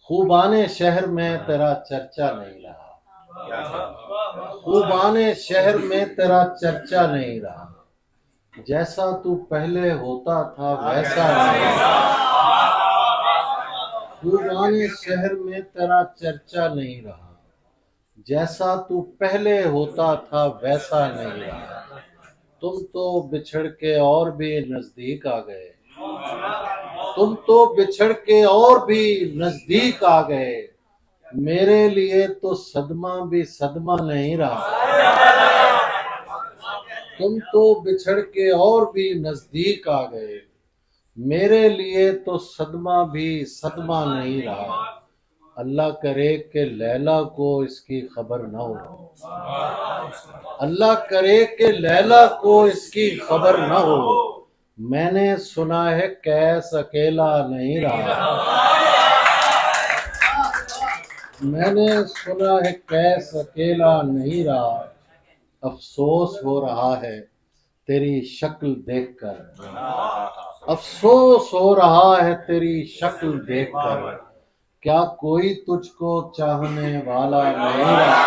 خوبان شہر میں تیرا چرچا نہیں رہا، خوبان شہر میں تیرا چرچا نہیں رہا، جیسا تو پہلے ہوتا تھا ویسا نہیں رہا، خوبان شہر میں تیرا چرچا نہیں رہا، جیسا تو پہلے ہوتا تھا ویسا نہیں رہا، تم تو بچھڑ کے اور بھی نزدیک آ گئے، تم تو بچھڑ کے اور بھی نزدیک آ گئے، میرے لیے تو صدمہ بھی صدمہ نہیں رہا، تم تو بچھڑ کے اور بھی نزدیک آ گئے، میرے لیے تو صدمہ بھی صدمہ نہیں رہا، اللہ کرے کہ لیلا کو اس کی خبر نہ ہو، اللہ کرے کہ لیلا کو اس کی خبر نہ ہو، میں نے سنا ہے کیس اکیلا نہیں رہا، میں نے سنا ہے کیس اکیلا نہیں رہا، افسوس ہو رہا ہے تیری شکل دیکھ کر، افسوس ہو رہا ہے تیری شکل دیکھ کر، کیا کوئی تجھ کو چاہنے والا نہیں رہا،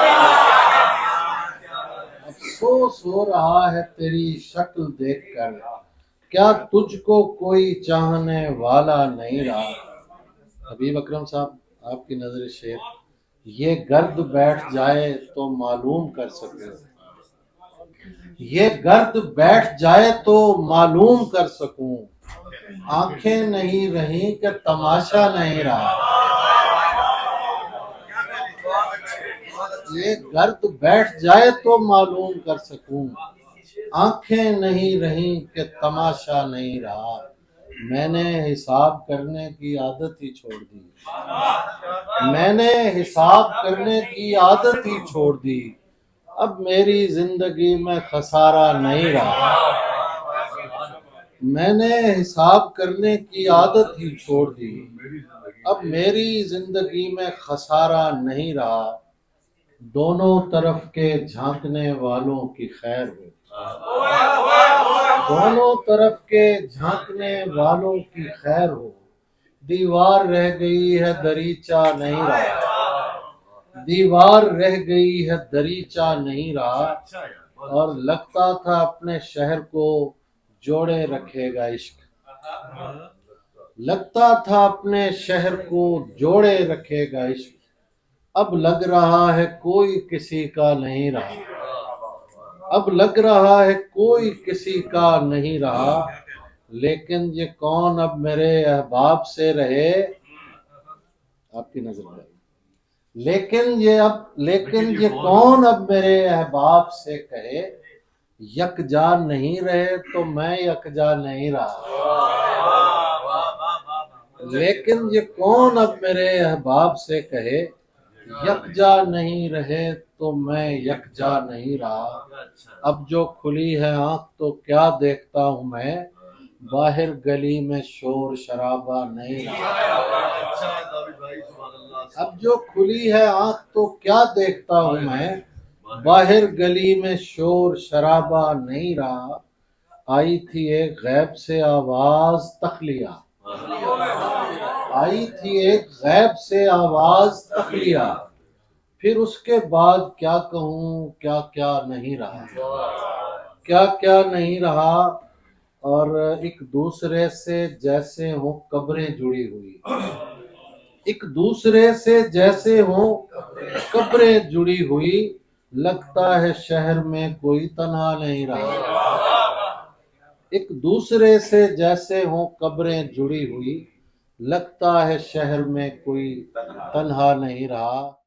افسوس ہو رہا ہے تیری شکل دیکھ کر، کیا تجھ کو کوئی چاہنے والا نہیں رہا۔ حبیب اکرم صاحب آپ کی نظر شیر، یہ گرد بیٹھ جائے تو معلوم کر سکے، یہ گرد بیٹھ جائے تو معلوم کر سکوں، آنکھیں نہیں رہیں کہ تماشا نہیں رہا، یہ گرد بیٹھ جائے تو معلوم کر سکوں، آنکھیں نہیں رہیں کہ تماشا نہیں رہا، میں نے حساب کرنے کی عادت ہی چھوڑ دی، میں نے حساب کرنے کی عادت ہی چھوڑ دی، اب میری زندگی میں خسارہ نہیں رہا، میں نے حساب کرنے کی عادت ہی چھوڑ دی، اب میری زندگی میں خسارہ نہیں رہا، دونوں طرف کے جھانکنے والوں کی خیر ہو، دونوں طرف کے جھانکنے والوں کی خیر ہو، دیوار رہ گئی ہے دریچہ نہیں رہا، دیوار رہ گئی ہے دریچہ نہیں رہا، اور لگتا تھا اپنے شہر کو جوڑے رکھے گا عشق، لگتا تھا اپنے شہر کو جوڑے رکھے گا عشق، اب لگ رہا ہے کوئی کسی کا نہیں رہا، اب لگ رہا ہے کوئی کسی کا نہیں رہا، لیکن یہ کون اب میرے احباب سے رہے، آپ کی نظر میں، لیکن یہ کون اب میرے احباب سے کہے، یکجا نہیں رہے تو میں یکجا نہیں رہا، لیکن یہ کون اب میرے احباب سے کہے، یکجا نہیں رہے تو میں یکجا نہیں رہا، اب جو کھلی ہے آنکھ تو کیا دیکھتا ہوں میں، باہر گلی میں شور شرابہ نہیں رہا، اب جو کھلی ہے آنکھ تو کیا دیکھتا ہوں میں، باہر گلی میں شور شرابہ نہیں رہا، آئی تھی ایک غیب سے آواز تخلیہ، آئی تھی ایک غیب سے آواز تخلیہ، پھر اس کے بعد کیا کہوں کیا کیا نہیں رہا، کیا کیا نہیں رہا، اور ایک دوسرے سے جیسے ہوں قبریں جڑی ہوئی، ایک دوسرے سے جیسے ہوں قبریں جڑی ہوئی، لگتا ہے شہر میں کوئی تنہا نہیں رہا، ایک دوسرے سے جیسے ہوں قبریں جڑی ہوئی، لگتا ہے شہر میں کوئی تنہا نہیں رہا۔